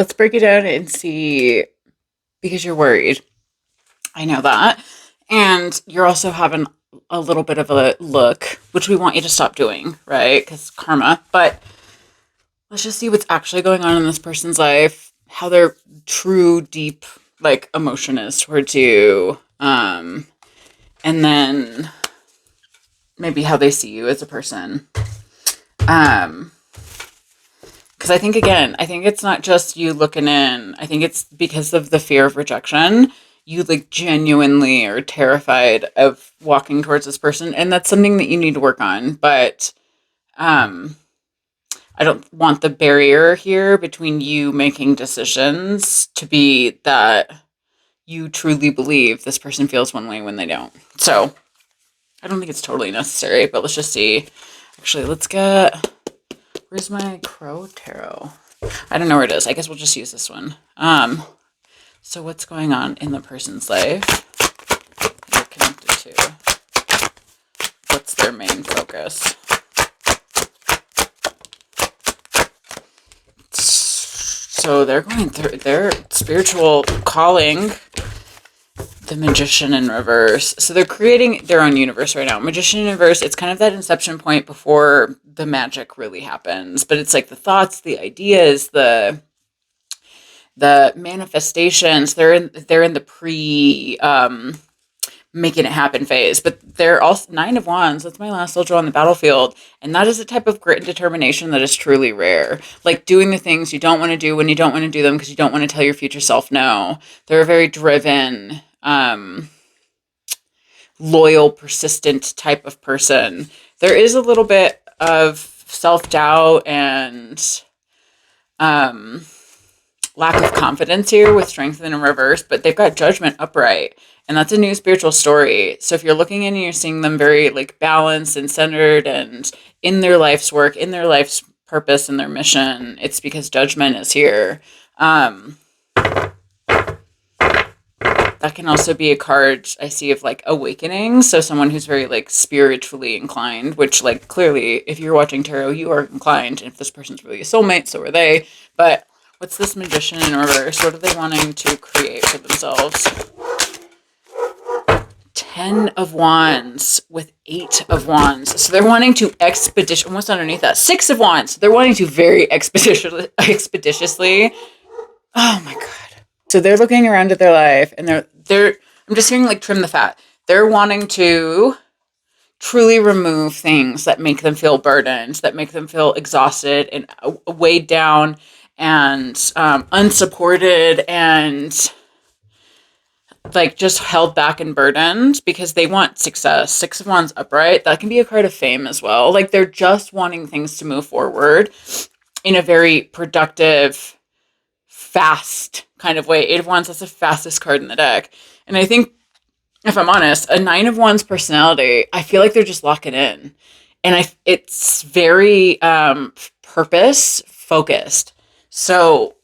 let's break it down and see because you're worried. I know that. And you're also having a little bit of a look, which we want you to stop doing, right? Because karma. But let's just see what's actually going on in this person's life, how their true, deep, like emotion is towards you. And then maybe how they see you as a person. Um, because I think again, I think it's not just you looking in. I think it's because of the fear of rejection. You like genuinely are terrified of walking towards this person, and that's something that you need to work on. But um, I don't want the barrier here between you making decisions to be that you truly believe this person feels one way when they don't. So I don't think it's totally necessary, but let's just see. Actually, let's get. Where's my Crow Tarot? I don't know where it is. I guess we'll just use this one. So what's going on in the person's life that you're connected to? What's their main focus? So they're going through their spiritual calling, the Magician in reverse. So they're creating their own universe right now. Magician in reverse, it's kind of that inception point before the magic really happens. But it's like the thoughts, the ideas, the manifestations, they're in the pre making it happen phase. But they're all Nine of Wands. That's my last soldier on the battlefield. And that is a type of grit and determination that is truly rare. Like doing the things you don't want to do when you don't want to do them because you don't want to tell your future self no. They're a very driven, loyal, persistent type of person. There is a little bit of self-doubt and lack of confidence here with Strength in reverse, but they've got Judgment upright. And that's a new spiritual story. So if you're looking in and you're seeing them very like balanced and centered and in their life's work, in their life's purpose and their mission, it's because Judgment is here. That can also be a card I see of like awakening. So someone who's very like spiritually inclined, which like clearly if you're watching tarot, you are inclined. And if this person's really a soulmate, so are they. But what's this Magician in reverse? What are they wanting to create for themselves? 10 of Wands with 8 of Wands. So they're wanting to what's underneath that? 6 of Wands. They're wanting to very expeditiously. Oh my God. So they're looking around at their life and I'm just hearing like trim the fat. They're wanting to truly remove things that make them feel burdened, that make them feel exhausted and weighed down and unsupported and like just held back and burdened because they want success. 6 of Wands upright. That can be a card of fame as well. Like they're just wanting things to move forward in a very productive, fast kind of way. 8 of Wands, that's the fastest card in the deck. And I think, if I'm honest, a 9 of Wands personality, I feel like they're just locking in. And it's very purpose focused. So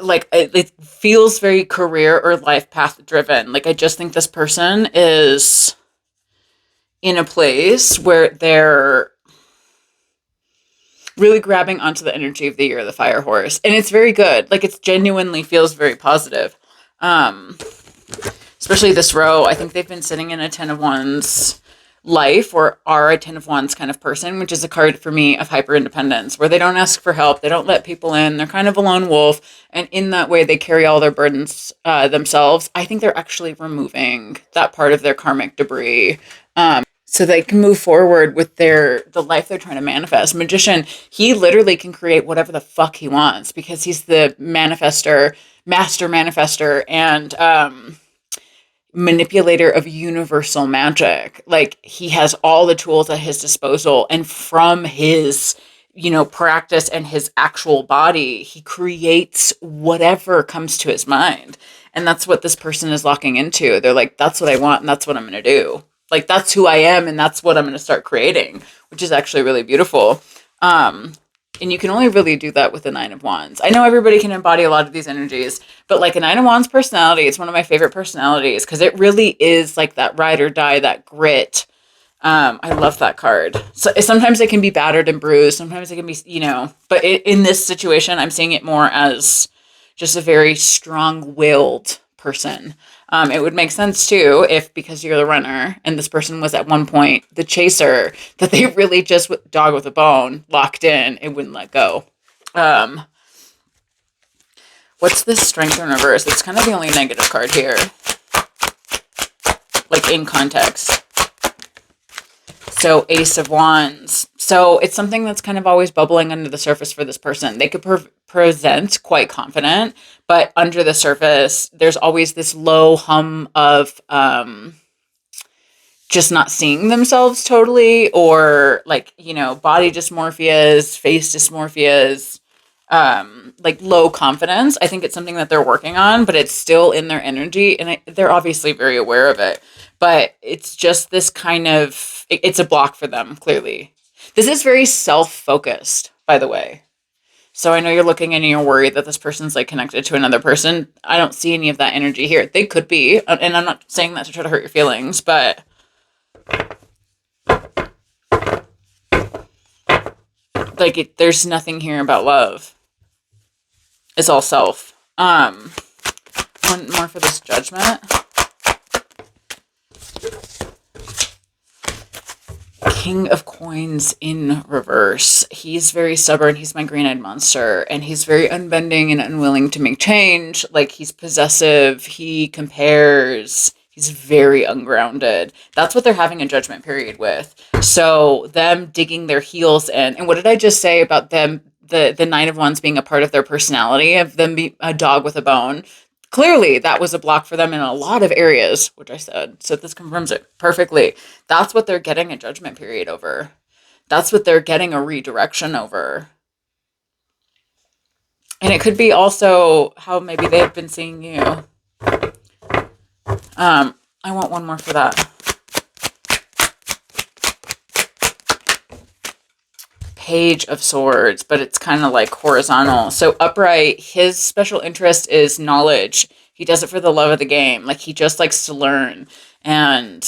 like it feels very career or life path driven. Like I just think this person is in a place where they're really grabbing onto the energy of the year of the fire horse. And it's very good. Like it genuinely feels very positive. Especially this row. I think they've been sitting in a 10 of Wands life or are a 10 of Wands kind of person, which is a card for me of hyper independence, where they don't ask for help. They don't let people in. They're kind of a lone wolf. And in that way, they carry all their burdens themselves. I think they're actually removing that part of their karmic debris. So they can move forward with the life they're trying to manifest. Magician, he literally can create whatever the fuck he wants because he's the master manifester, and manipulator of universal magic. Like he has all the tools at his disposal, and from his practice and his actual body, he creates whatever comes to his mind. And that's what this person is locking into. They're like, that's what I want and that's what I'm going to do. Like that's who I am and that's what I'm going to start creating, which is actually really beautiful. And you can only really do that with the 9 of Wands. I know everybody can embody a lot of these energies, but like a 9 of Wands personality, it's one of my favorite personalities because it really is like that ride or die, that grit. I love that card. So sometimes it can be battered and bruised. Sometimes it can be, but in this situation, I'm seeing it more as just a very strong-willed person. It would make sense too if, because you're the runner and this person was at one point the chaser, that they really just dog with a bone, locked in and wouldn't let go. Um, what's this strength in reverse? It's kind of the only negative card here, like in context. So Ace of Wands. So it's something that's kind of always bubbling under the surface for this person. They could present quite confident, but under the surface, there's always this low hum of just not seeing themselves totally, or like, body dysmorphias, face dysmorphias, like low confidence. I think it's something that they're working on, but it's still in their energy, and they're obviously very aware of it. But it's just this kind of, it's a block for them, clearly. This is very self-focused, by the way. So I know you're looking and you're worried that this person's like connected to another person. I don't see any of that energy here. They could be, and I'm not saying that to try to hurt your feelings, but like there's nothing here about love. It's all self. One more for this Judgment. King of Coins in reverse. He's very stubborn. He's my green-eyed monster, and he's very unbending and unwilling to make change. Like, he's possessive. He compares. He's very ungrounded. That's what they're having a judgment period with. So them digging their heels in. And what did I just say about them? The Nine of Wands being a part of their personality, of them being a dog with a bone. Clearly, that was a block for them in a lot of areas, which I said. So this confirms it perfectly. That's what they're getting a judgment period over. That's what they're getting a redirection over. And it could be also how maybe they've been seeing you. I want one more for that. Page of Swords, but it's kind of like horizontal. So upright, his special interest is knowledge. He does it for the love of the game. Like, he just likes to learn. And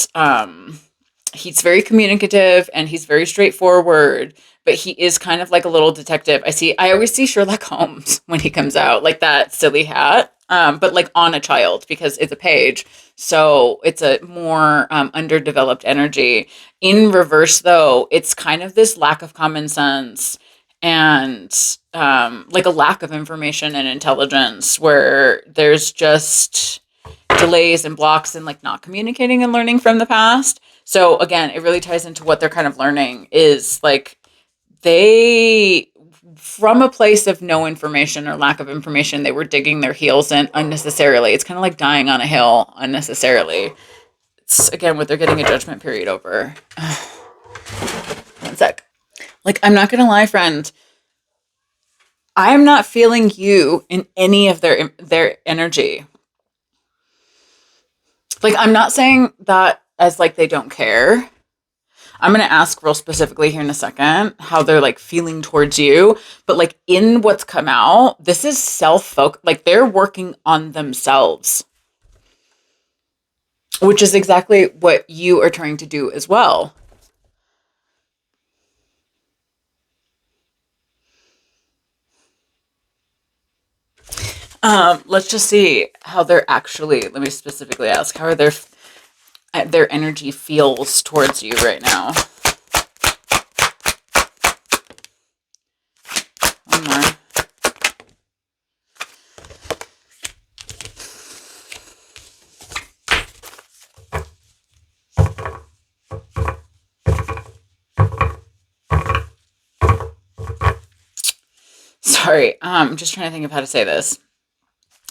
he's very communicative and he's very straightforward, but he is kind of like a little detective. I always see Sherlock Holmes when he comes out, like that silly hat, but like on a child, because it's a page. So it's a more underdeveloped energy. In reverse, though, it's kind of this lack of common sense and like a lack of information and intelligence, where there's just delays and blocks and like not communicating and learning from the past. So again, it really ties into what they're kind of learning is like they, from a place of no information or lack of information, they were digging their heels in unnecessarily. It's kind of like dying on a hill unnecessarily. It's again what they're getting a judgment period over. One sec. Like, I'm not gonna lie, friend. I'm not feeling you in any of their energy. Like, I'm not saying that as like they don't care. I'm going to ask real specifically here in a second how they're like feeling towards you. But like in what's come out, this is self-focused. Like, they're working on themselves, which is exactly what you are trying to do as well. Let's just see how they're actually, let me specifically ask, how are their energy feels towards you right now. One more. Sorry, I'm just trying to think of how to say this.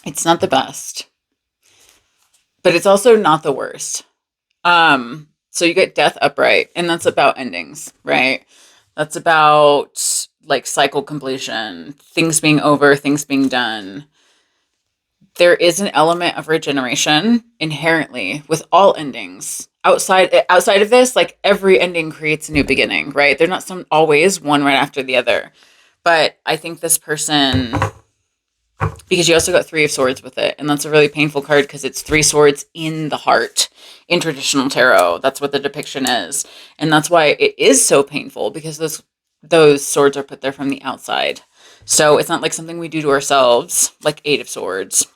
It's not the best, but it's also not the worst. So you get Death upright, and that's about endings, right? That's about like cycle completion, things being over, things being done. There is an element of regeneration inherently with all endings. Outside of this, like every ending creates a new beginning, right? They're not always one right after the other. But I think this person, because you also got Three of Swords with it, and that's a really painful card because it's three swords in the heart in traditional tarot. That's what the depiction is. And that's why it is so painful, because those swords are put there from the outside. So it's not like something we do to ourselves, like Eight of Swords,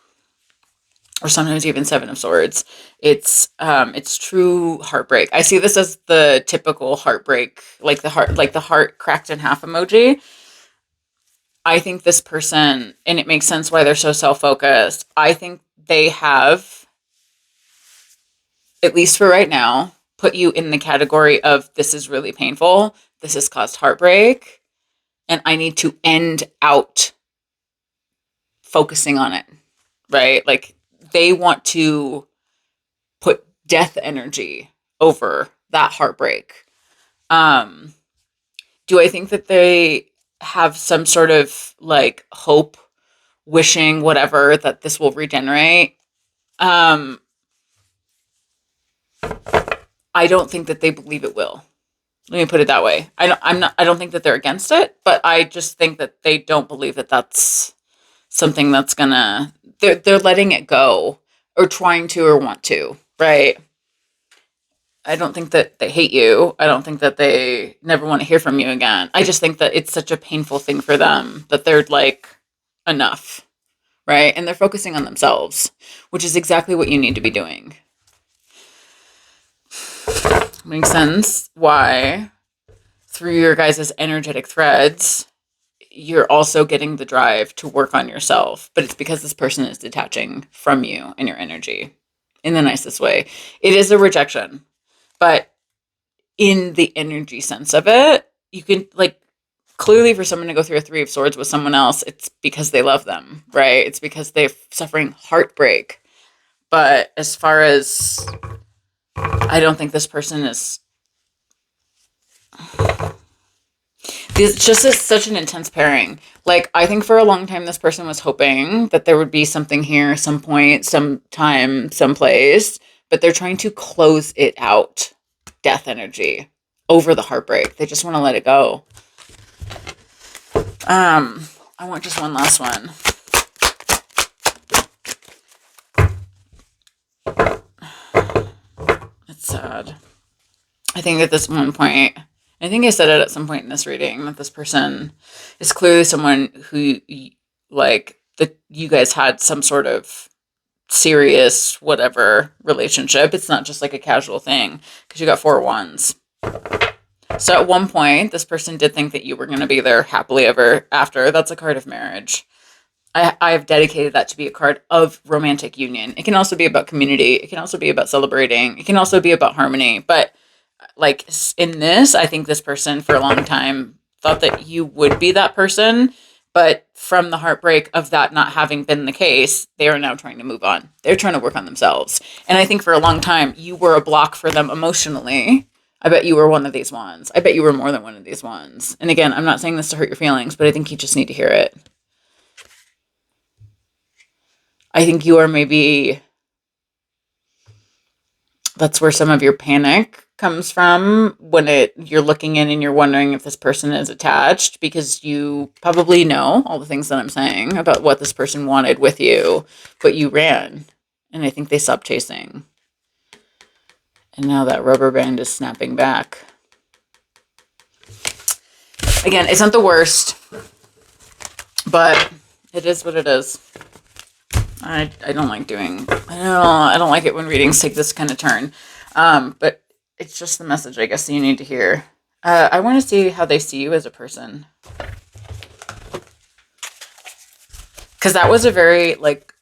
or sometimes even Seven of Swords. It's true heartbreak. I see this as the typical heartbreak, like the heart cracked in half emoji. I think this person, and it makes sense why they're so self-focused. I think they have, at least for right now, put you in the category of this is really painful. This has caused heartbreak, and I need to end out focusing on it, right? Like they want to put death energy over that heartbreak. Um, do I think that they have some sort of like hope, wishing, whatever, that this will regenerate? Um, I don't think that they believe it will. Let me put it that way. I don't think that they're against it, but I just think that they don't believe that that's something that's gonna, they're letting it go, or trying to, or want to, right? I don't think that they hate you. I don't think that they never want to hear from you again. I just think that it's such a painful thing for them that they're like, enough, right? And they're focusing on themselves, which is exactly what you need to be doing. Makes sense why through your guys' energetic threads, you're also getting the drive to work on yourself, but it's because this person is detaching from you and your energy in the nicest way. It is a rejection, but in the energy sense of it, you can like, clearly for someone to go through a Three of Swords with someone else, it's because they love them, right? It's because they're suffering heartbreak. But as far as, I don't think this person is, it's just such an intense pairing. Like, I think for a long time, this person was hoping that there would be something here, some point, sometime, someplace, but they're trying to close it out. Death energy over the heartbreak. They just want to let it go. I want just one last one. It's sad. I think at this one point, I think I said it at some point in this reading, that this person is clearly someone who, like, that you guys had some sort of serious whatever relationship. It's not just like a casual thing, because you got 4 wands. So at one point, this person did think that you were going to be there happily ever after. That's a card of marriage. I have dedicated that to be a card of romantic union. It can also be about community. It can also be about celebrating. It can also be about harmony. But like in this, I think this person for a long time thought that you would be that person. But from the heartbreak of that not having been the case, they are now trying to move on. They're trying to work on themselves. And I think for a long time, you were a block for them emotionally. I bet you were one of these ones. I bet you were more than one of these ones. And again, I'm not saying this to hurt your feelings, but I think you just need to hear it. I think you are maybe, that's where some of your panic comes from when you're looking in and you're wondering if this person is attached, because you probably know all the things that I'm saying about what this person wanted with you, but you ran, and I think they stopped chasing. And now that rubber band is snapping back. Again, it's not the worst, but it is what it is. I don't like doing, I don't like it when readings take this kind of turn. But it's just the message, I guess, you need to hear. I want to see how they see you as a person. Because that was a very, like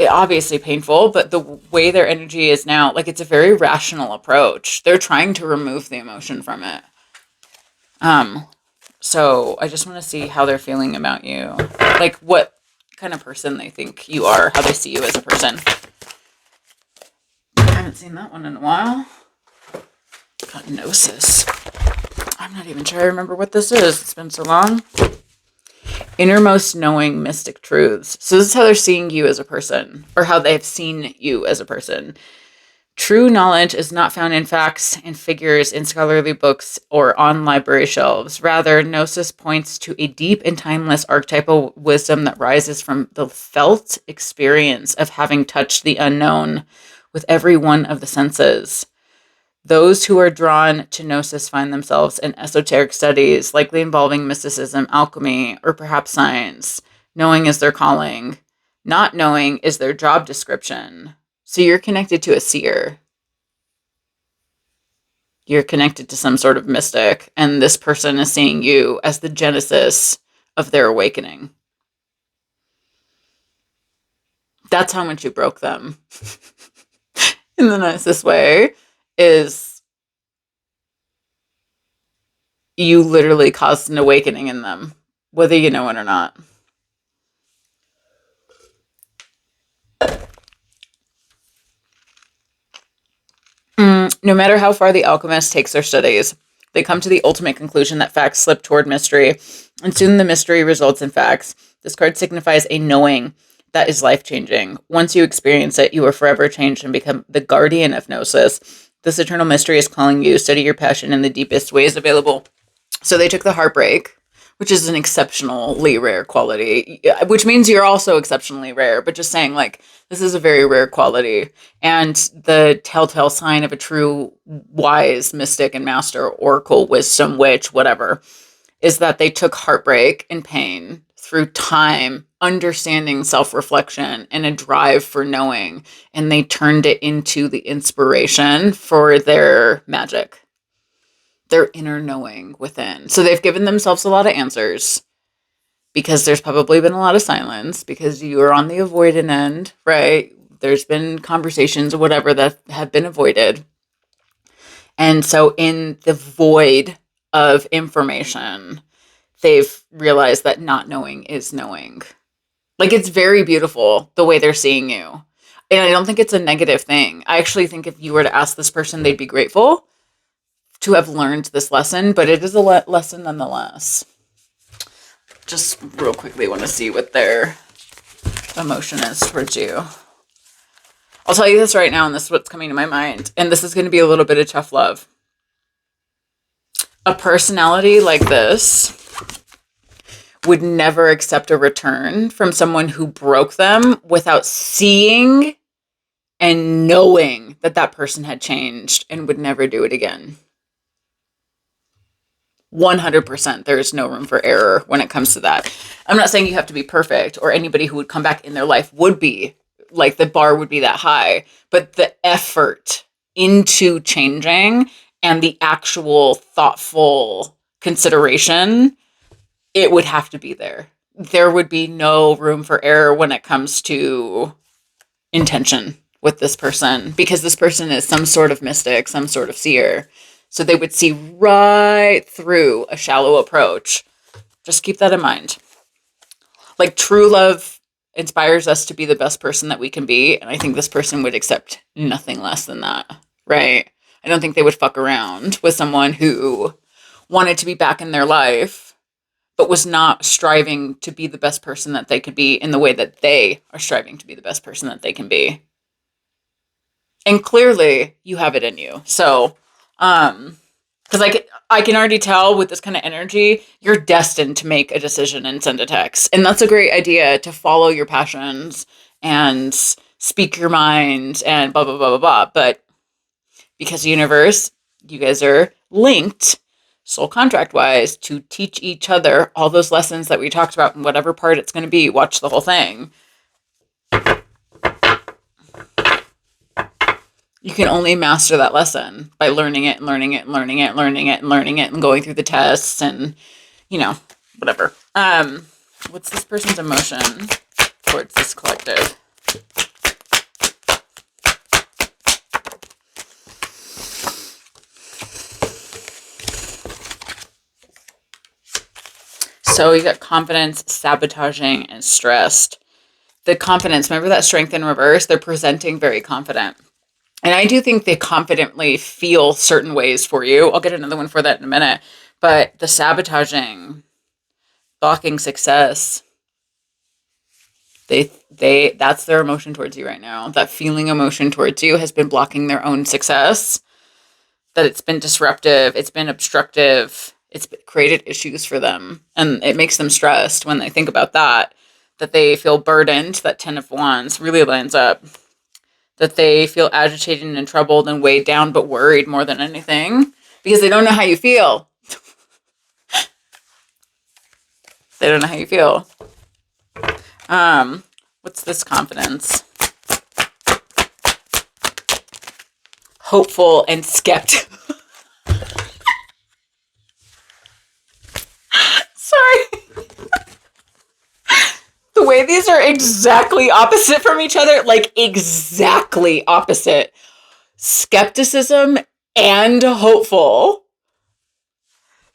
obviously painful, but the way their energy is now, like, it's a very rational approach. They're trying to remove the emotion from it. So I just want to see how they're feeling about you. Like, what kind of person they think you are, how they see you as a person. I haven't seen that one in a while. Got Gnosis. I'm not even sure I remember what this is. It's been so long. Innermost knowing mystic truths. So this is how they're seeing you as a person, or how they've seen you as a person. True knowledge is not found in facts and figures in scholarly books or on library shelves. Rather, Gnosis points to a deep and timeless archetypal wisdom that rises from the felt experience of having touched the unknown with every one of the senses. Those who are drawn to gnosis find themselves in esoteric studies, likely involving mysticism, alchemy, or perhaps science. Knowing is their calling. Not knowing is their job description. So you're connected to a seer. You're connected to some sort of mystic, and this person is seeing you as the genesis of their awakening. That's how much you broke them. In the nicest way, is you literally caused an awakening in them, whether you know it or not. No matter how far the alchemist takes their studies, they come to the ultimate conclusion that facts slip toward mystery, and soon the mystery results in facts. This card signifies a knowing that is life-changing. Once you experience it, you are forever changed and become the guardian of Gnosis. This eternal mystery is calling you. Study your passion in the deepest ways available. So they took the heartbreak, which is an exceptionally rare quality, which means you're also exceptionally rare, but just saying, like, this is a very rare quality. And the telltale sign of a true wise mystic and master, oracle, wisdom, witch, whatever, is that they took heartbreak and pain through time, understanding, self-reflection, and a drive for knowing, and they turned it into the inspiration for their magic, their inner knowing within. So they've given themselves a lot of answers, because there's probably been a lot of silence, because you are on the avoidant end, right? There's been conversations or whatever that have been avoided. And so in the void of information, they've realized that not knowing is knowing. Like, it's very beautiful the way they're seeing you. And I don't think it's a negative thing. I actually think if you were to ask this person, they'd be grateful to have learned this lesson, but it is a lesson nonetheless. Just real quickly want to see what their emotion is towards you. I'll tell you this right now, and this is what's coming to my mind. And this is going to be a little bit of tough love. A personality like this would never accept a return from someone who broke them without seeing and knowing that that person had changed and would never do it again. 100%. There is no room for error when it comes to that. I'm not saying you have to be perfect, or anybody who would come back in their life would be, like, the bar would be that high, but the effort into changing and the actual thoughtful consideration, it would have to be there. There would be no room for error when it comes to intention with this person, because this person is some sort of mystic, some sort of seer. So they would see right through a shallow approach. Just keep that in mind. Like, true love inspires us to be the best person that we can be. And I think this person would accept nothing less than that, right? I don't think they would fuck around with someone who wanted to be back in their life, but was not striving to be the best person that they could be in the way that they are striving to be the best person that they can be. And clearly you have it in you. So, because I can already tell with this kind of energy, you're destined to make a decision and send a text. And that's a great idea, to follow your passions and speak your mind and blah, blah, blah, blah, blah. But because universe, you guys are linked soul contract wise to teach each other all those lessons that we talked about in whatever part it's going to be. Watch the whole thing. You can only master that lesson by learning it and learning it and learning it and learning it and learning it and going through the tests and, you know, whatever. What's this person's emotion towards this collective? So you got confidence, sabotaging, and stressed. The confidence, remember that strength in reverse? They're presenting very confident. And I do think they confidently feel certain ways for you. I'll get another one for that in a minute. But the sabotaging, blocking success, that's their emotion towards you right now. That feeling emotion towards you has been blocking their own success. That it's been disruptive, it's been obstructive, it's created issues for them. And it makes them stressed when they think about that they feel burdened. That 10 of Wands really lines up. that they feel agitated and troubled and weighed down, but worried more than anything because they don't know how you feel. They don't know how you feel. What's this confidence? Hopeful and skeptical. Sorry. The way these are exactly opposite from each other, like exactly opposite. Skepticism and hopeful.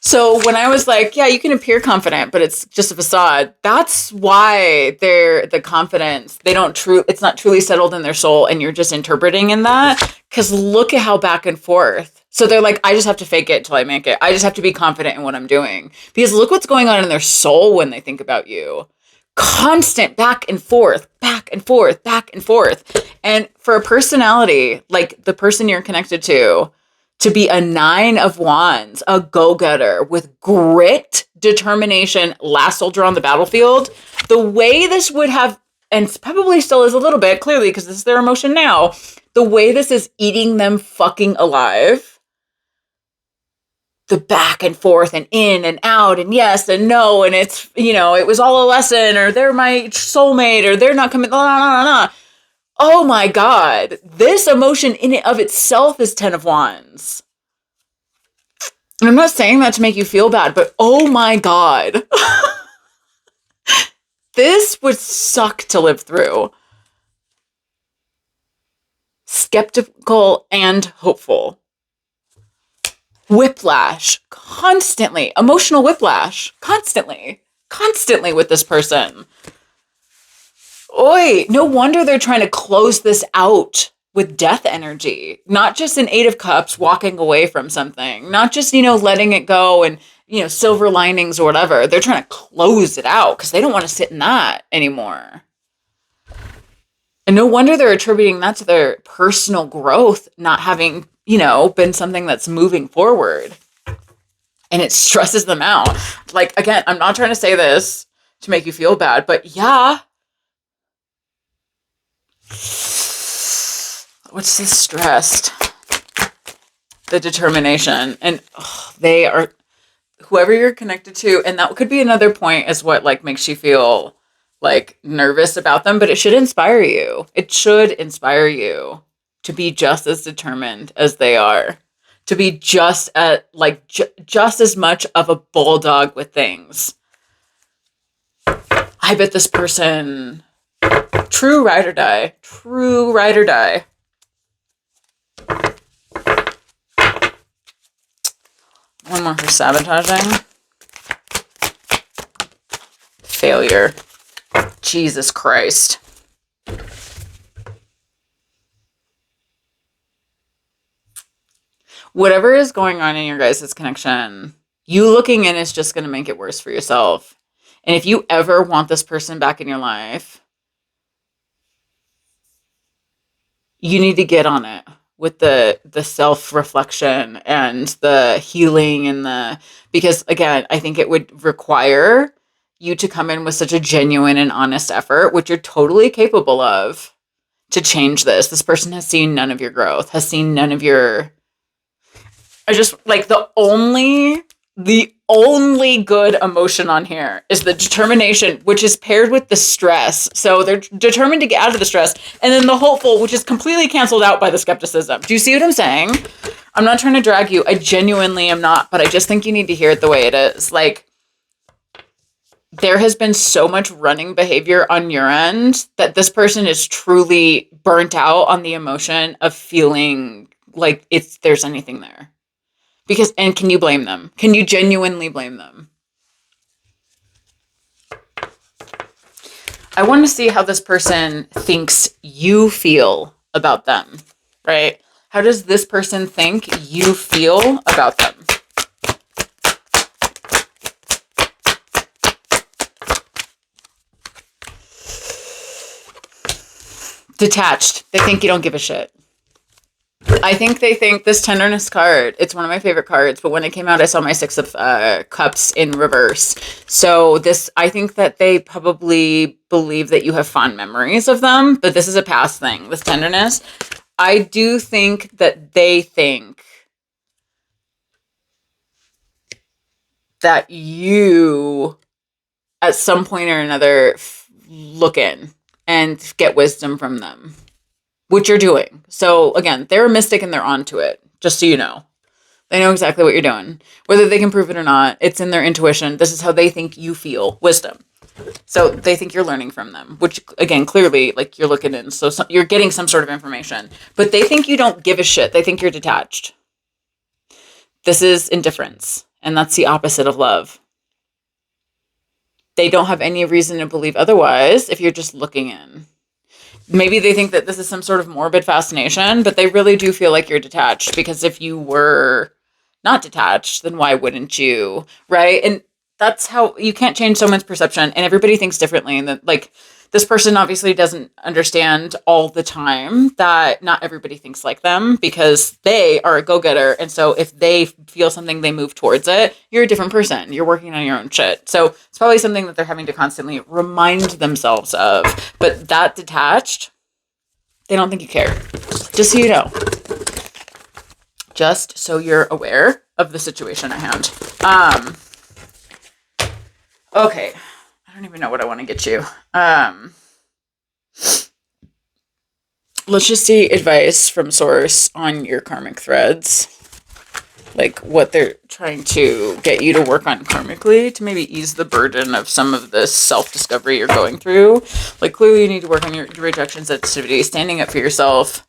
So when I was like, yeah, you can appear confident, but it's just a facade. That's why the confidence, it's not truly settled in their soul, and you're just interpreting in that. Because look at how back and forth. So they're like, I just have to fake it till I make it. I just have to be confident in what I'm doing. Because look what's going on in their soul when they think about you. Constant back and forth, back and forth, back and forth. And for a personality, like the person you're connected to be a 9 of Wands, a go-getter with grit, determination, last soldier on the battlefield, the way this would have, and probably still is a little bit, clearly, because this is their emotion now, the way this is eating them fucking alive, the back and forth and in and out and yes and no, and it's, it was all a lesson, or they're my soulmate, or they're not coming, blah, blah, blah, blah. Oh my God, this emotion in and of itself is 10 of Wands. And I'm not saying that to make you feel bad, but oh my God. This would suck to live through. Skeptical and hopeful. Whiplash, constantly. Emotional whiplash, constantly with this person. Oi, no wonder they're trying to close this out with death energy. Not just an 8 of Cups walking away from something. Not just, letting it go and, silver linings or whatever. They're trying to close it out because they don't want to sit in that anymore. And no wonder they're attributing that to their personal growth not having, been something that's moving forward. And it stresses them out. Like, again, I'm not trying to say this to make you feel bad, but yeah. What's this stressed? The determination. And they are, whoever you're connected to, and that could be another point, is what makes you feel nervous about them, but it should inspire you. It should inspire you to be just as determined as they are, to be just just as much of a bulldog with things. I bet this person, true ride or die. One more for sabotaging. Failure. Jesus Christ. Whatever is going on in your guys' connection, you looking in is just going to make it worse for yourself. And if you ever want this person back in your life, you need to get on it with the self-reflection and the healing and because again, I think it would require you to come in with such a genuine and honest effort, which you're totally capable of, to change this. This person has seen none of your growth, has seen none of your, the only good emotion on here is the determination, which is paired with the stress. So they're determined to get out of the stress. And then the hopeful, which is completely canceled out by the skepticism. Do you see what I'm saying? I'm not trying to drag you. I genuinely am not, but I just think you need to hear it the way it is. There has been so much running behavior on your end that this person is truly burnt out on the emotion of feeling like there's anything there. And can you blame them? Can you genuinely blame them? I want to see how this person thinks you feel about them, right? How does this person think you feel about them? Detached. They think you don't give a shit. I think they think this tenderness card, it's one of my favorite cards, but when it came out, I saw my 6 of Cups in reverse. So I think that they probably believe that you have fond memories of them, but this is a past thing, this tenderness. I do think that they think that you, at some point or another, look in and get wisdom from them, which you're doing. So again, they're a mystic and they're onto it, just so you know. They know exactly what you're doing. Whether they can prove it or not, it's in their intuition. This is how they think you feel. Wisdom. So they think you're learning from them, which, again, clearly, like, you're looking in. So you're getting some sort of information. But they think you don't give a shit. They think you're detached. This is indifference. And that's the opposite of love. They don't have any reason to believe otherwise if you're just looking in. Maybe they think that this is some sort of morbid fascination, but they really do feel like you're detached, because if you were not detached, then why wouldn't you? Right? And that's how you can't change someone's perception, and everybody thinks differently. And that, like, this person obviously doesn't understand all the time that not everybody thinks like them, because they are a go-getter. And so if they feel something, they move towards it. You're a different person. You're working on your own shit. So it's probably something that they're having to constantly remind themselves of. But that detached, they don't think you care. Just so you know. Just so you're aware of the situation at hand. Okay. I don't even know what I want to get you. Let's just see advice from source on your karmic threads. Like, what they're trying to get you to work on karmically to maybe ease the burden of some of this self-discovery you're going through. Like, clearly you need to work on your rejection sensitivity, standing up for yourself.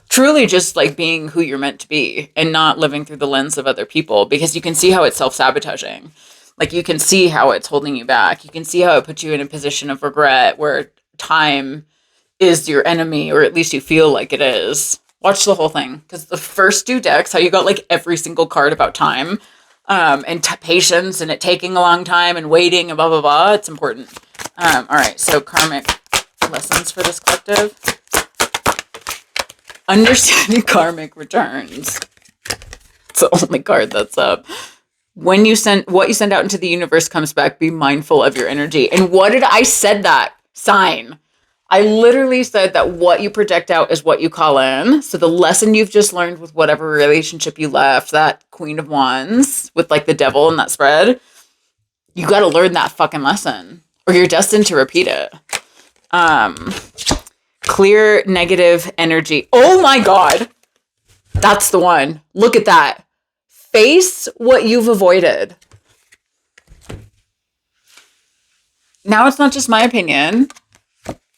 Truly just, like, being who you're meant to be and not living through the lens of other people, because you can see how it's self-sabotaging. Like, you can see how it's holding you back. You can see how it puts you in a position of regret where time is your enemy, or at least you feel like it is. Watch the whole thing, because the first 2 decks, how you got, like, every single card about time, and patience, and it taking a long time, and waiting, and blah, blah, blah. It's important. All right, so karmic lessons for this collective. Understanding karmic returns. It's the only card that's up. When you send, what you send out into the universe comes back. Be mindful of your energy. And what did I said that? Sign. I literally said that what you project out is what you call in. So the lesson you've just learned with whatever relationship you left, that Queen of Wands with, like, the devil in that spread, you got to learn that fucking lesson, or you're destined to repeat it. Clear negative energy. Oh my God. That's the one. Look at that. Face what you've avoided. Now it's not just my opinion.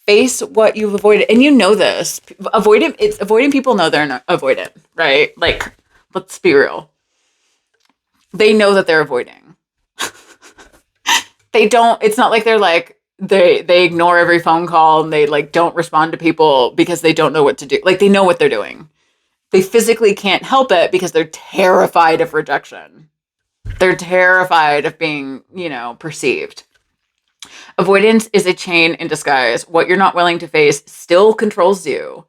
Face what you've avoided. And you know this. Avoiding people know they're not avoidant, right? Like, let's be real. They know that they're avoiding. They don't, it's not like they're like, they ignore every phone call and they, like, don't respond to people because they don't know what to do. Like, they know what they're doing. They physically can't help it because they're terrified of rejection. They're terrified of being, perceived. Avoidance is a chain in disguise. What you're not willing to face still controls you,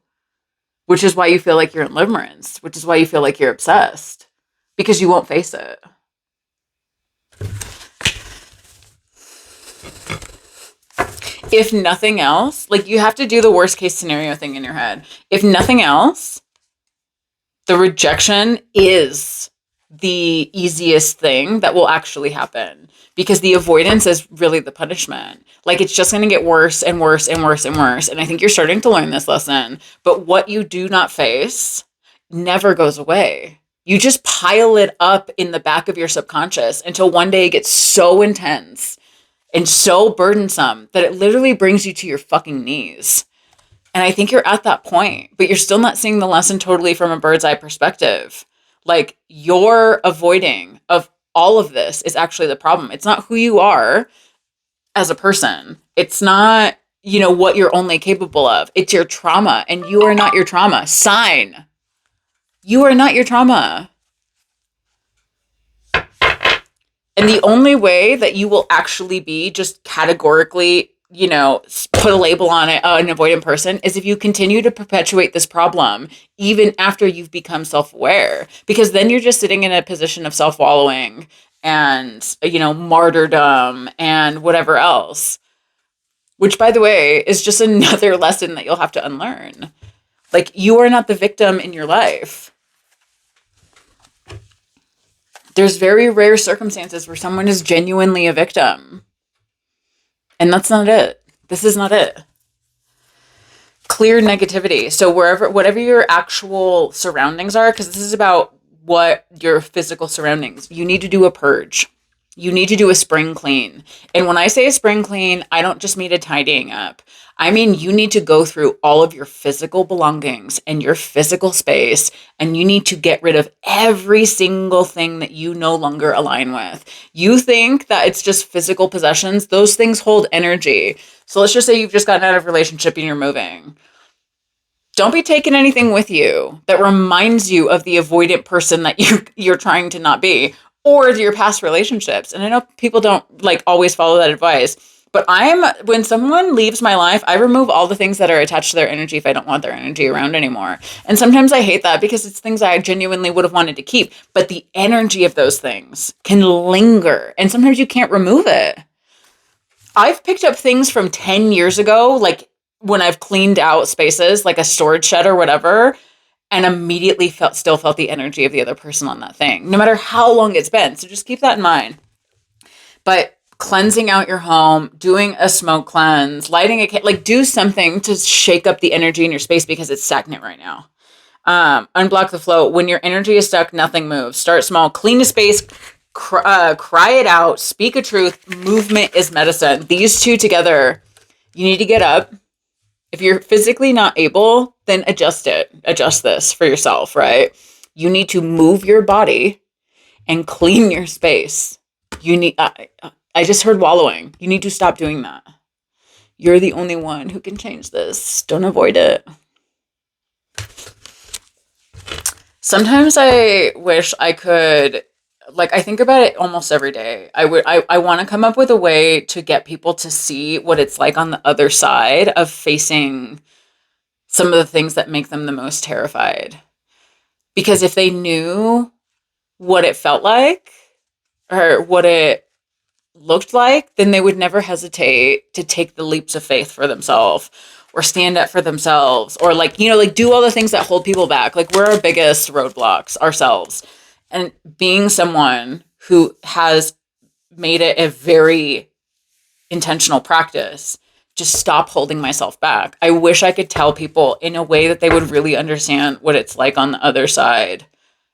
which is why you feel like you're in limerence, which is why you feel like you're obsessed, because you won't face it. If nothing else, like, you have to do the worst case scenario thing in your head. If nothing else, the rejection is the easiest thing that will actually happen, because the avoidance is really the punishment. Like, it's just going to get worse and worse and worse and worse. And I think you're starting to learn this lesson. But what you do not face never goes away. You just pile it up in the back of your subconscious until one day it gets so intense and so burdensome that it literally brings you to your fucking knees. And I think you're at that point, but you're still not seeing the lesson totally from a bird's eye perspective. Like, your avoiding of all of this is actually the problem. It's not who you are as a person. It's not, what you're only capable of. It's your trauma, and you are not your trauma. Sign. You are not your trauma. And the only way that you will actually be just categorically, put a label on it, an avoidant person, is if you continue to perpetuate this problem even after you've become self-aware, because then you're just sitting in a position of self-wallowing and, martyrdom and whatever else, which, by the way, is just another lesson that you'll have to unlearn. Like, you are not the victim in your life. There's very rare circumstances where someone is genuinely a victim. And that's not it. This is not it. Clear negativity. So whatever your actual surroundings are, because this is about what your physical surroundings, you need to do a purge. You need to do a spring clean. And when I say a spring clean, I don't just mean a tidying up. I mean, you need to go through all of your physical belongings and your physical space, and you need to get rid of every single thing that you no longer align with. You think that it's just physical possessions. Those things hold energy. So let's just say you've just gotten out of a relationship and you're moving. Don't be taking anything with you that reminds you of the avoidant person that you're trying to not be, or your past relationships. And I know people don't always follow that advice, but when someone leaves my life, I remove all the things that are attached to their energy if I don't want their energy around anymore. And sometimes I hate that because it's things I genuinely would have wanted to keep, but the energy of those things can linger, and sometimes you can't remove it. I've picked up things from 10 years ago, like when I've cleaned out spaces, like a storage shed or whatever, and immediately still felt the energy of the other person on that thing, no matter how long it's been. So just keep that in mind. But cleansing out your home, doing a smoke cleanse, lighting do something to shake up the energy in your space because it's stagnant right now. Unblock the flow. When your energy is stuck, nothing moves. Start small, clean a space, cry it out, speak a truth. Movement is medicine. These two together, you need to get up. If you're physically not able, then adjust this for yourself, right? You need to move your body and clean your space. I just heard wallowing. You need to stop doing that. You're the only one who can change this. Don't avoid it. Sometimes I wish I could, I think about it almost every day. I want to come up with a way to get people to see what it's like on the other side of facing some of the things that make them the most terrified. Because if they knew what it felt like or what it looked like, then they would never hesitate to take the leaps of faith for themselves or stand up for themselves or do all the things that hold people back. We're our biggest roadblocks ourselves. And being someone who has made it a very intentional practice, just stop holding myself back. I wish I could tell people in a way that they would really understand what it's like on the other side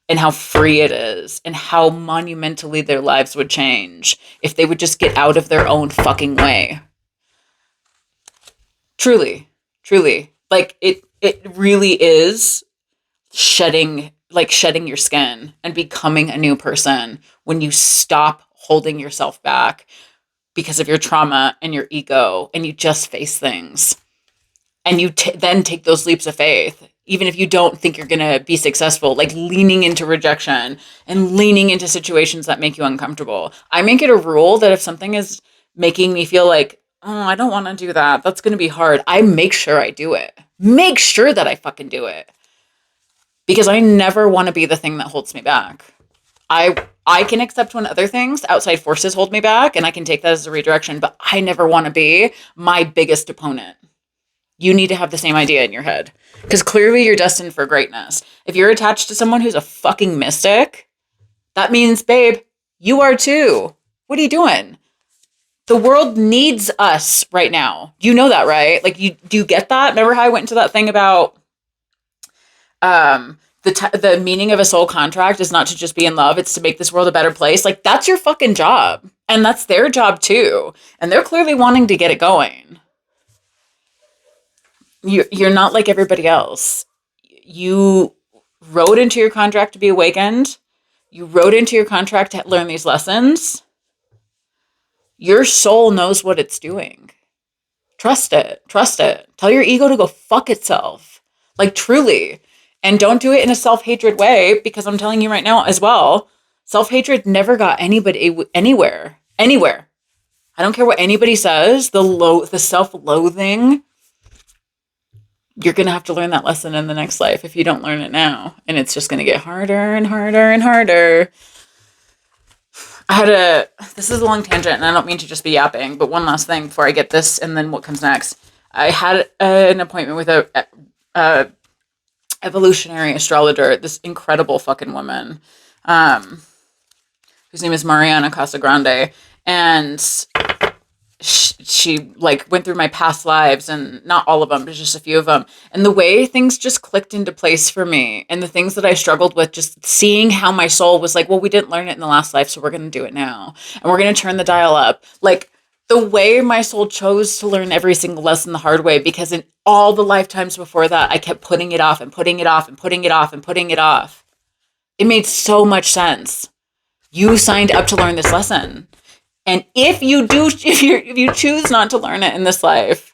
and how free it is and how monumentally their lives would change if they would just get out of their own fucking way. Truly, truly. It really is shedding your skin and becoming a new person when you stop holding yourself back because of your trauma and your ego, and you just face things. And you then take those leaps of faith, even if you don't think you're going to be successful, leaning into rejection and leaning into situations that make you uncomfortable. I make it a rule that if something is making me feel like, oh, I don't want to do that, that's going to be hard, I make sure I do it. Make sure that I fucking do it. Because I never want to be the thing that holds me back. I can accept when other things, outside forces, hold me back, and I can take that as a redirection, but I never want to be my biggest opponent. You need to have the same idea in your head, because clearly you're destined for greatness. If you're attached to someone who's a fucking mystic, that means, babe, you are too. What are you doing? The world needs us right now. You know that, right? Do you get that? Remember how I went into that thing about the meaning of a soul contract is not to just be in love, it's to make this world a better place. That's your fucking job. And that's their job too. And they're clearly wanting to get it going. You're not like everybody else. You wrote into your contract to be awakened. You wrote into your contract to learn these lessons. Your soul knows what it's doing. Trust it. Trust it. Tell your ego to go fuck itself. Truly. And don't do it in a self-hatred way, because I'm telling you right now as well, self-hatred never got anybody anywhere. Anywhere. I don't care what anybody says, the self-loathing, you're going to have to learn that lesson in the next life if you don't learn it now. And it's just going to get harder and harder and harder. this is a long tangent and I don't mean to just be yapping, but one last thing before I get this and then what comes next. I had an appointment with a evolutionary astrologer, this incredible fucking woman, whose name is Mariana Casagrande. And she like went through my past lives, and not all of them, but just a few of them. And the way things just clicked into place for me, and the things that I struggled with, just seeing how my soul was like, well, we didn't learn it in the last life, so we're going to do it now. And we're going to turn the dial up. Like the way my soul chose to learn every single lesson the hard way, because in all the lifetimes before that, I kept putting it off and putting it off and putting it off and putting it off. It made so much sense. You signed up to learn this lesson. And if you choose not to learn it in this life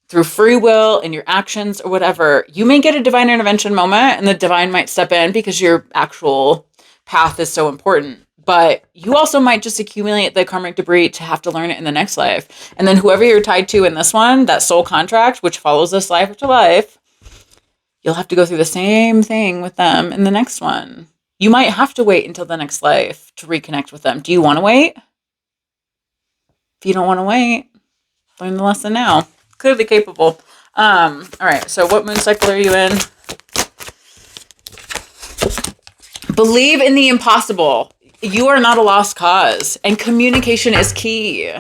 through free will and your actions or whatever, you may get a divine intervention moment and the divine might step in because your actual path is so important. But you also might just accumulate the karmic debris to have to learn it in the next life. And then whoever you're tied to in this one, that soul contract, which follows this life after life, you'll have to go through the same thing with them in the next one. You might have to wait until the next life to reconnect with them. Do you want to wait? If you don't want to wait, learn the lesson now. Clearly capable. All right. So what moon cycle are you in? Believe in the impossible. You are not a lost cause, and communication is key.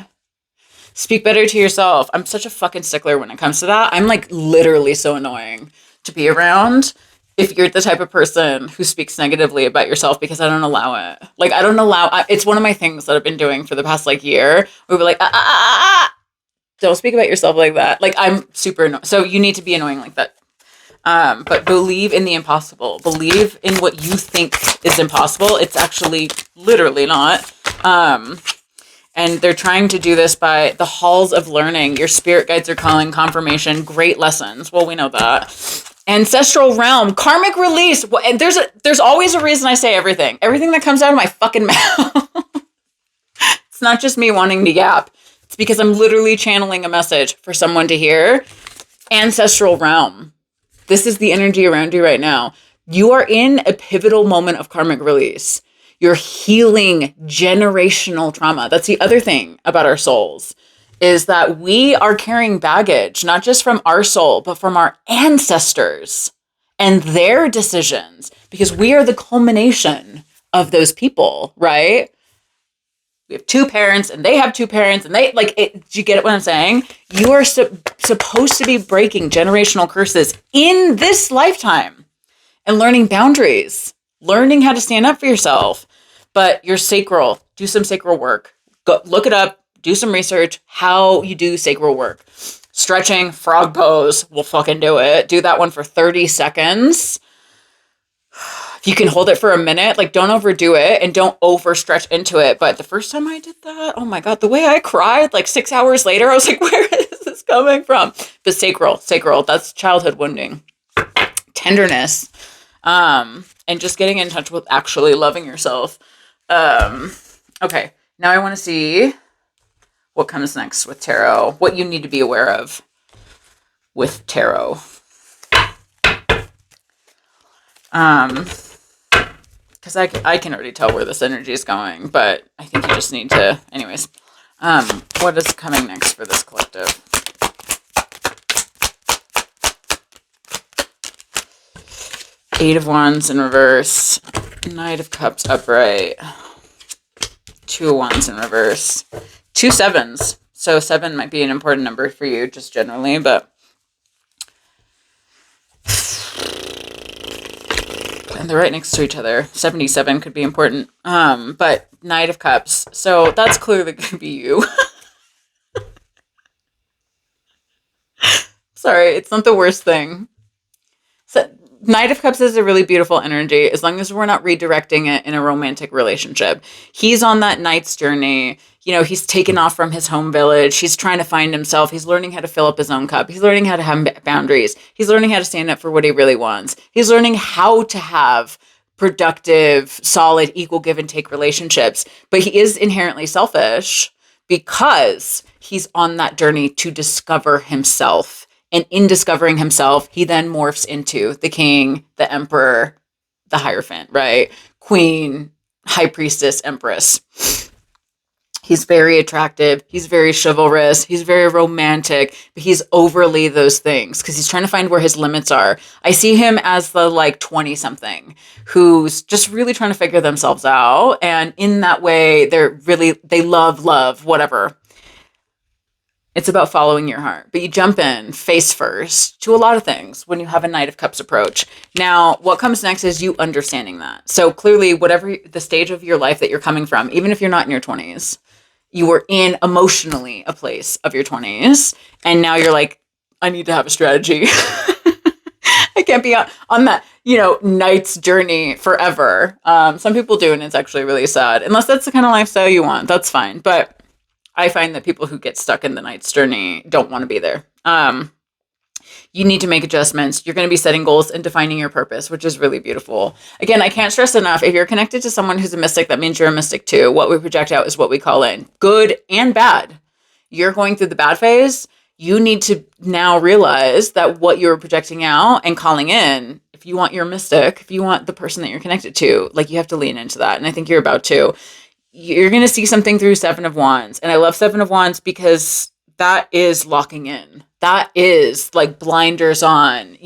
Speak better to yourself. I'm such a fucking stickler when it comes to that. I'm like literally so annoying to be around if you're the type of person who speaks negatively about yourself, because I don't allow it. Like, I don't allow, it's one of my things that I've been doing for the past like year. Where we're like, don't speak about yourself like that. Like, I'm super annoying. So you need to be annoying like that. But believe in the impossible. Believe in what you think is impossible. It's actually literally not. And they're trying to do this by the halls of learning. Your spirit guides are calling, confirmation, great lessons. Well, we know that. Ancestral realm, karmic release. And there's always a reason I say everything. Everything that comes out of my fucking mouth. It's not just me wanting to yap. It's because I'm literally channeling a message for someone to hear. Ancestral realm. This is the energy around you right now. You are in a pivotal moment of karmic release. You're healing generational trauma. That's the other thing about our souls, is that we are carrying baggage, not just from our soul, but from our ancestors and their decisions, because we are the culmination of those people, right? We have two parents and they have two parents and they like it. Do you get what I'm saying? You are supposed to be breaking generational curses in this lifetime and learning boundaries, learning how to stand up for yourself. But your sacral, do some sacral work. Go look it up, do some research, how you do sacral work. Stretching, frog pose, we'll fucking do it. Do that one for 30 seconds. If you can hold it for a minute, like don't overdo it and don't overstretch into it. But the first time I did that, oh my God, the way I cried like 6 hours later, I was like, where is this coming from? But sacral, that's childhood wounding, tenderness, and just getting in touch with actually loving yourself. Okay, now I want to see what comes next with tarot, what you need to be aware of with tarot. Because I can already tell where this energy is going, but I think you just need to, anyways. What is coming next for this collective? Eight of Wands in reverse, Knight of Cups upright, Two of Wands in reverse, 2 sevens. So 7 might be an important number for you just generally, but and they're right next to each other. 77 could be important. But Knight of Cups. So that's clearly going to be you. Sorry, it's not the worst thing. So Knight of Cups is a really beautiful energy as long as we're not redirecting it in a romantic relationship. He's on that knight's journey. You know, he's taken off from his home village. He's trying to find himself. He's learning how to fill up his own cup. He's learning how to have boundaries. He's learning how to stand up for what he really wants. He's learning how to have productive, solid, equal give and take relationships. But he is inherently selfish because he's on that journey to discover himself. And in discovering himself, he then morphs into the king, the emperor, the Hierophant, right? Queen, high priestess empress. He's very attractive. He's very chivalrous. He's very romantic, but he's overly those things because he's trying to find where his limits are. I see him as the like 20 something who's just really trying to figure themselves out. And in that way, they love, whatever. It's about following your heart, but you jump in face first to a lot of things when you have a Knight of Cups approach. Now, what comes next is you understanding that. So clearly, whatever the stage of your life that you're coming from, even if you're not in your 20s, you were in emotionally a place of your 20s. And now you're like, I need to have a strategy. I can't be on that, knight's journey forever. Some people do, and it's actually really sad. Unless that's the kind of lifestyle you want, that's fine. But I find that people who get stuck in the knight's journey don't want to be there. You need to make adjustments. You're going to be setting goals and defining your purpose, which is really beautiful. Again, I can't stress enough, if you're connected to someone who's a mystic, that means you're a mystic too. What we project out is what we call in, good and bad. You're going through the bad phase. You need to now realize that what you're projecting out and calling in, if you want your mystic, if you want the person that you're connected to, like, you have to lean into that. And I think you're about to. You're going to see something through Seven of Wands. And I love Seven of Wands because that is locking in. That is like blinders on,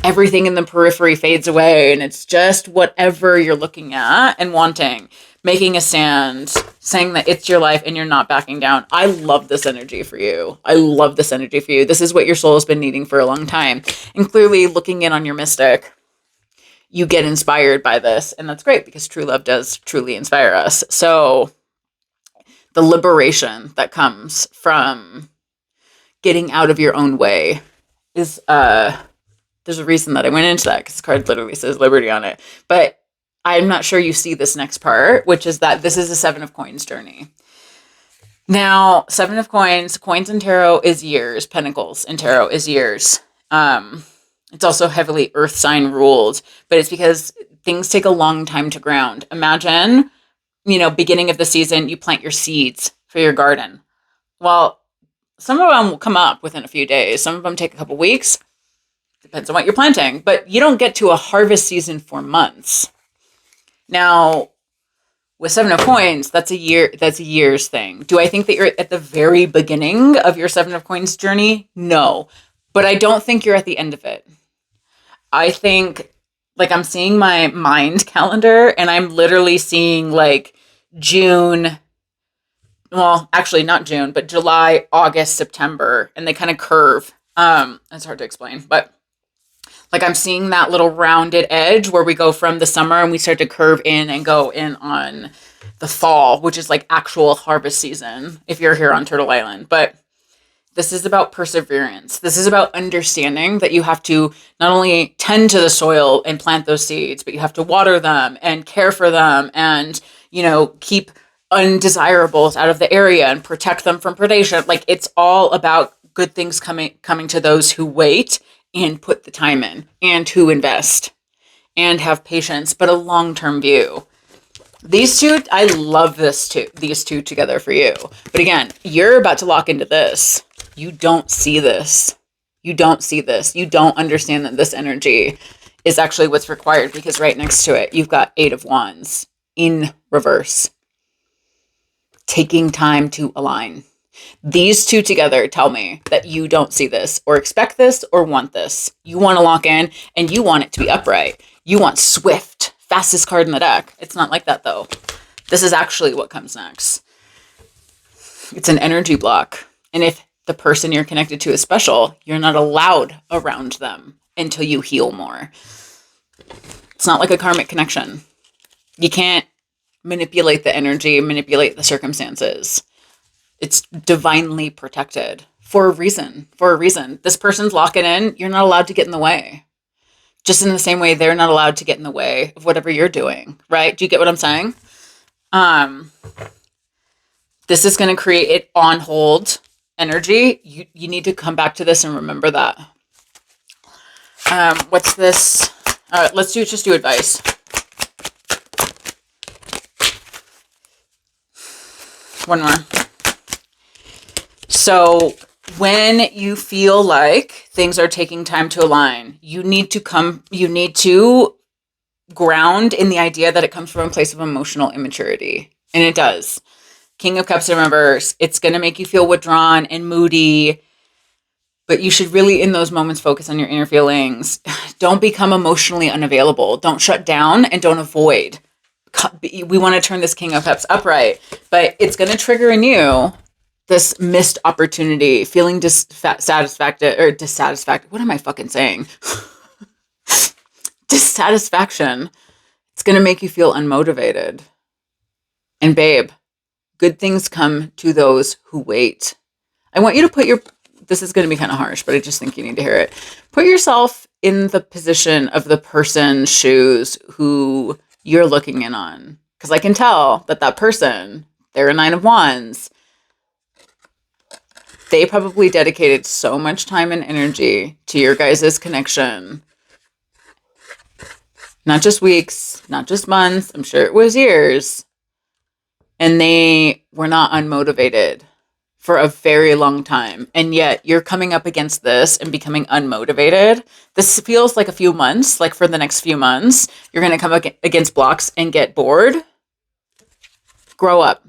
everything in the periphery fades away. And it's just whatever you're looking at and wanting, making a stand, saying that it's your life and you're not backing down. I love this energy for you. This is what your soul has been needing for a long time. And clearly, looking in on your mystic, you get inspired by this. And that's great because true love does truly inspire us. So the liberation that comes from getting out of your own way is, there's a reason that I went into that, because the card literally says liberty on it. But I'm not sure you see this next part, which is that this is a Seven of Coins journey. Now, Seven of Coins in tarot is years. Pentacles in tarot is years. It's also heavily earth sign ruled, but it's because things take a long time to ground. Imagine, beginning of the season, you plant your seeds for your garden. Well, some of them will come up within a few days. Some of them take a couple weeks. Depends on what you're planting, but you don't get to a harvest season for months. Now, with Seven of Coins, that's a year's thing. Do I think that you're at the very beginning of your Seven of Coins journey? No, but I don't think you're at the end of it. I think, like, I'm seeing my mind calendar and I'm literally seeing like June, well, actually not June, but July, August, September, and they kind of curve. It's hard to explain, but like I'm seeing that little rounded edge where we go from the summer and we start to curve in and go in on the fall, which is like actual harvest season if you're here on Turtle Island. But this is about perseverance. This is about understanding that you have to not only tend to the soil and plant those seeds, but you have to water them and care for them and, keep undesirables out of the area and protect them from predation. Like, it's all about good things coming to those who wait and put the time in and who invest and have patience, but a long-term view. These two, I love these two together for you. But again, you're about to lock into this. You don't see this. You don't understand that this energy is actually what's required, because right next to it, you've got Eight of Wands in reverse. Taking time to align. These two together tell me that you don't see this or expect this or want this. You want to lock in and you want it to be upright. You want swift, fastest card in the deck. It's not like that though. This is actually what comes next. It's an energy block. And if the person you're connected to is special, you're not allowed around them until you heal more. It's not like a karmic connection. You can't manipulate the energy, manipulate the circumstances. It's divinely protected for a reason. This person's locking in. You're not allowed to get in the way. Just in the same way they're not allowed to get in the way of whatever you're doing, right? Do you get what I'm saying? This is going to create it on hold energy. You need to come back to this and remember that. What's this? Let's just do advice. One more. So when you feel like things are taking time to align, you need to ground in the idea that it comes from a place of emotional immaturity. And it does. King of Cups in reverse, it's going to make you feel withdrawn and moody, but you should really, in those moments, focus on your inner feelings. Don't become emotionally unavailable. Don't shut down and don't avoid. We want to turn this King of Cups upright, but it's going to trigger in you this missed opportunity, feeling dissatisfied. What am I fucking saying? Dissatisfaction. It's going to make you feel unmotivated. And babe, good things come to those who wait. I want you to this is going to be kind of harsh, but I just think you need to hear it. Put yourself in the position of the person's shoes who you're looking in on. Because I can tell that person, they're a 9 of Wands. They probably dedicated so much time and energy to your guys' connection. Not just weeks, not just months. I'm sure it was years. And they were not unmotivated for a very long time. And yet you're coming up against this and becoming unmotivated. This feels like a few months, like for the next few months, you're going to come against blocks and get bored. Grow up.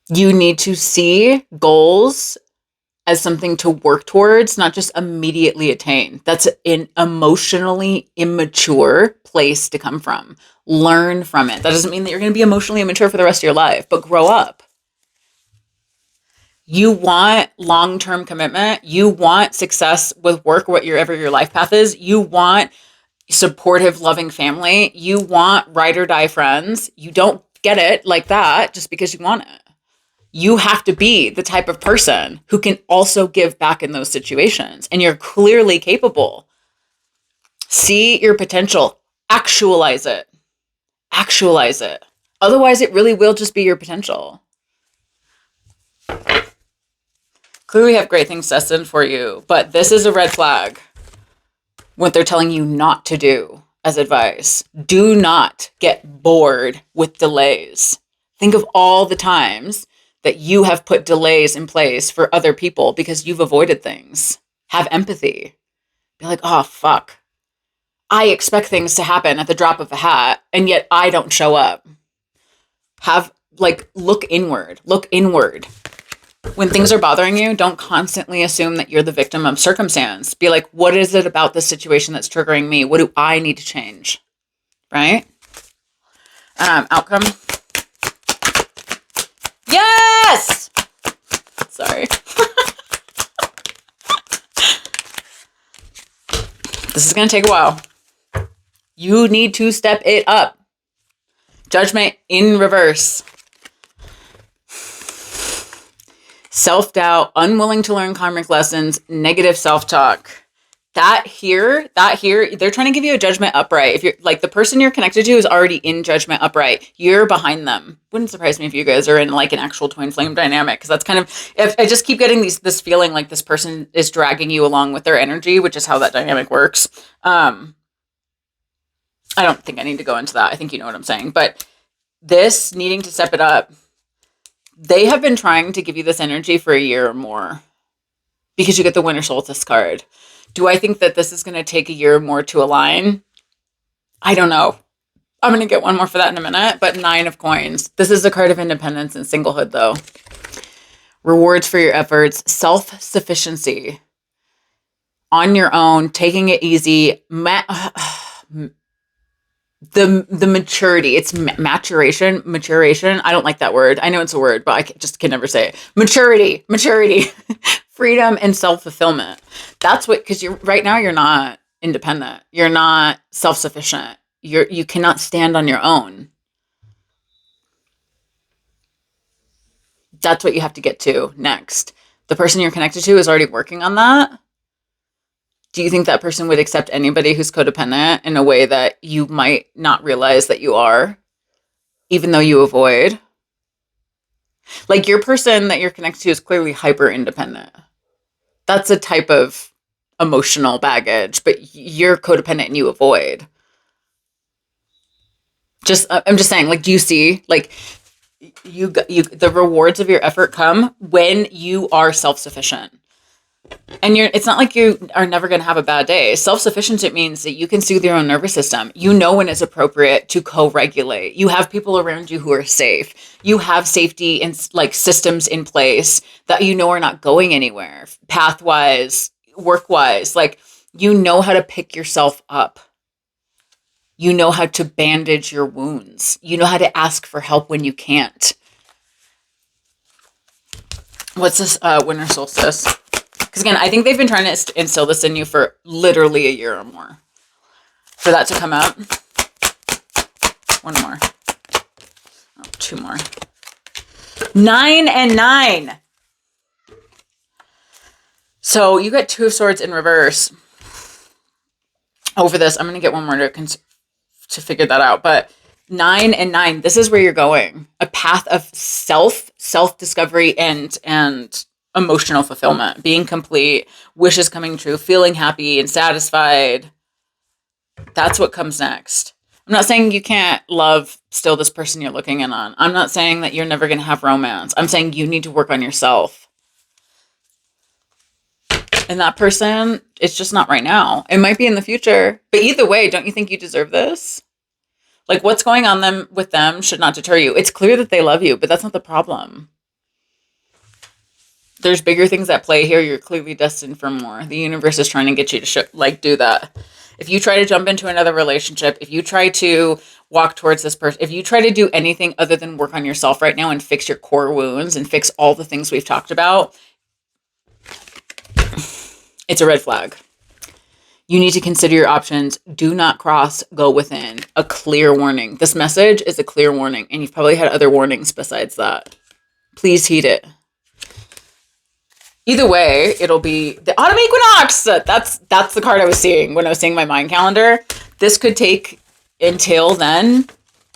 You need to see goals as something to work towards, not just immediately attain. That's an emotionally immature place to come from. Learn from it. That doesn't mean that you're going to be emotionally immature for the rest of your life, but grow up. You want long-term commitment. You want success with work, whatever your life path is. You want supportive, loving family. You want ride or die friends. You don't get it like that just because you want it. You have to be the type of person who can also give back in those situations. And you're clearly capable. See your potential. Actualize it. Actualize it. Otherwise, it really will just be your potential. Clearly have great things destined for you, but this is a red flag. What they're telling you not to do as advice. Do not get bored with delays. Think of all the times that you have put delays in place for other people because you've avoided things. Have empathy. Be like, oh, fuck. I expect things to happen at the drop of a hat, and yet I don't show up. Look inward. Look inward. When things are bothering you, don't constantly assume that you're the victim of circumstance. Be like, what is it about this situation that's triggering me? What do I need to change? Right? Outcome. Yes! Sorry. This is going to take a while. You need to step it up. Judgment in reverse. Self-doubt, unwilling to learn karmic lessons, negative self-talk. That here, they're trying to give you a judgment upright. If you're like the person you're connected to is already in judgment upright, you're behind them. Wouldn't surprise me if you guys are in like an actual twin flame dynamic, because that's kind of, if I just keep getting this feeling like this person is dragging you along with their energy, which is how that dynamic works. I don't think I need to go into that. I think you know what I'm saying. But this needing to step it up, they have been trying to give you this energy for a year or more because you get the Winter Solstice card. Do I think that this is going to take a year or more to align? I don't know. I'm going to get one more for that in a minute, but 9 of Coins. This is a card of independence and singlehood, though. Rewards for your efforts, self-sufficiency. On your own, taking it easy. The maturity, it's maturation. I don't like that word. I know it's a word, but I just can never say it. Maturity, freedom, and self-fulfillment. That's what, because right now you're not independent. You're not self-sufficient. You cannot stand on your own. That's what you have to get to next. The person you're connected to is already working on that. Do you think that person would accept anybody who's codependent in a way that you might not realize that you are, even though you avoid? Like your person that you're connected to is clearly hyper independent. That's a type of emotional baggage, but you're codependent and you avoid. I'm just saying, like, do you see, like, the rewards of your effort come when you are self-sufficient? And it's not like you are never going to have a bad day. Self-sufficient, it means that you can soothe your own nervous system. You know when it's appropriate to co-regulate. You have people around you who are safe. You have safety and like systems in place that you know are not going anywhere, path-wise, work-wise. Like, you know how to pick yourself up. You know how to bandage your wounds. You know how to ask for help when you can't. What's this winter solstice? Because again, I think they've been trying to instill this in you for literally a year or more. For that to come out. One more. Oh, two more. 9 and 9. So you got 2 of Swords in reverse over this. I'm going to get one more to figure that out. But 9 and 9, this is where you're going. A path of self-discovery and emotional fulfillment, being complete, wishes coming true, feeling happy and satisfied. That's what comes next. I'm not saying you can't love still this person you're looking in on. I'm not saying that you're never going to have romance. I'm saying you need to work on yourself. And that person, it's just not right now. It might be in the future. But either way, don't you think you deserve this? Like, what's going on with them should not deter you. It's clear that they love you, but that's not the problem. There's bigger things at play here. You're clearly destined for more. The universe is trying to get you to do that. If you try to jump into another relationship, if you try to walk towards this person, if you try to do anything other than work on yourself right now and fix your core wounds and fix all the things we've talked about, it's a red flag. You need to consider your options. Do not cross, go within. A clear warning. This message is a clear warning, and you've probably had other warnings besides that. Please heed it. Either way, it'll be the autumn equinox. That's the card I was seeing when I was seeing my mind calendar. This could take until then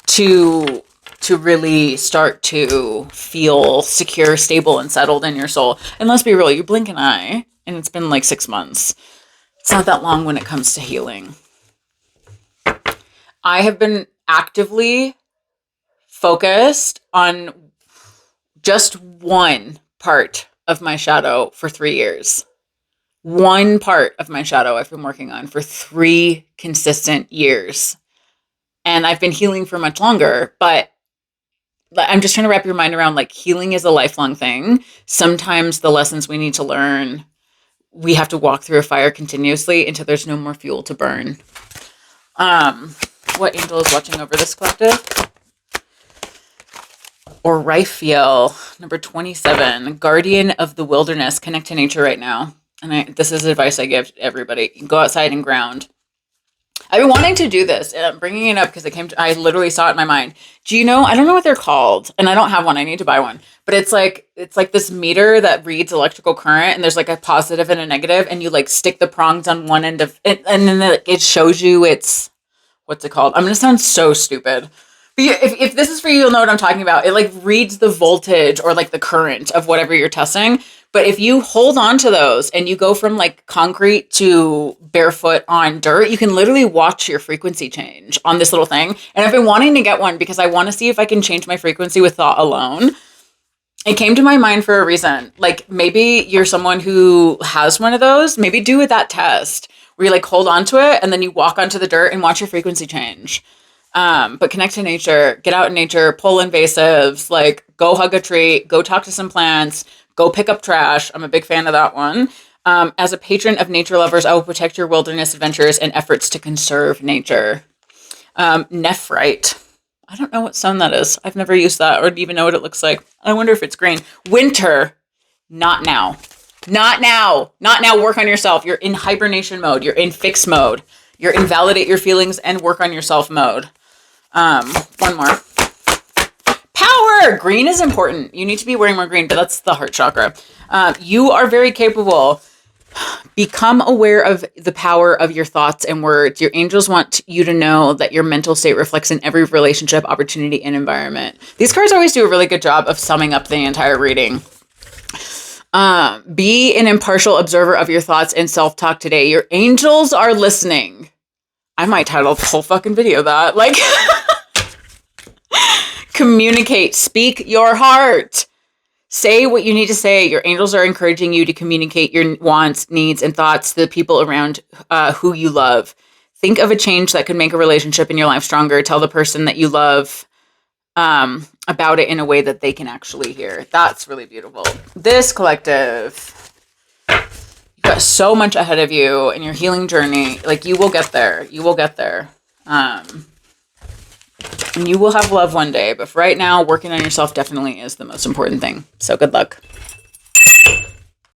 to really start to feel secure, stable, and settled in your soul. And let's be real, you blink an eye, and it's been like 6 months. It's not that long when it comes to healing. I have been actively focused on just one part of my shadow for 3 years. One part of my shadow I've been working on for 3 consistent years. And I've been healing for much longer, but I'm just trying to wrap your mind around, like, healing is a lifelong thing. Sometimes the lessons we need to learn, we have to walk through a fire continuously until there's no more fuel to burn. What angel is watching over this collective? Oriphiel, number 27, guardian of the wilderness. Connect to nature right now. And this is advice I give to everybody. Go outside and ground. I've been wanting to do this, and I'm bringing it up because I literally saw it in my mind. Do you know, I don't know what they're called, and I don't have one. I need to buy one. But it's like this meter that reads electrical current, and there's like a positive and a negative, and you like stick the prongs on one end of it, and then it shows you what's it called? I'm going to sound so stupid. But if this is for you, you'll know what I'm talking about. It like reads the voltage or like the current of whatever you're testing. But if you hold on to those and you go from like concrete to barefoot on dirt, you can literally watch your frequency change on this little thing. And I've been wanting to get one because I want to see if I can change my frequency with thought alone. It came to my mind for a reason. Like, maybe you're someone who has one of those. Maybe do that test where you like hold on to it and then you walk onto the dirt and watch your frequency change. But connect to nature, get out in nature, pull invasives, like go hug a tree, go talk to some plants, go pick up trash. I'm a big fan of that one. As a patron of nature lovers, I will protect your wilderness adventures and efforts to conserve nature. Nephrite. I don't know what stone that is. I've never used that or even know what it looks like. I wonder if it's green. Winter. Not now. Not now. Not now. Work on yourself. You're in hibernation mode. You're in fix mode. You're in validate your feelings and work on yourself mode. One more. Power! Green is important. You need to be wearing more green, but that's the heart chakra. You are very capable. Become aware of the power of your thoughts and words. Your angels want you to know that your mental state reflects in every relationship, opportunity, and environment. These cards always do a really good job of summing up the entire reading. Be an impartial observer of your thoughts and self-talk today. Your angels are listening. I might title the whole fucking video that. Like, communicate. Speak your heart. Say what you need to say. Your angels are encouraging you to communicate your wants, needs, and thoughts to the people around who you love. Think of a change that could make a relationship in your life stronger. Tell the person that you love about it in a way that they can actually hear. That's really beautiful. This collective, you've got so much ahead of you in your healing journey. Like, you will get there. You will get there. And you will have love one day, but for right now, working on yourself definitely is the most important thing. So good luck.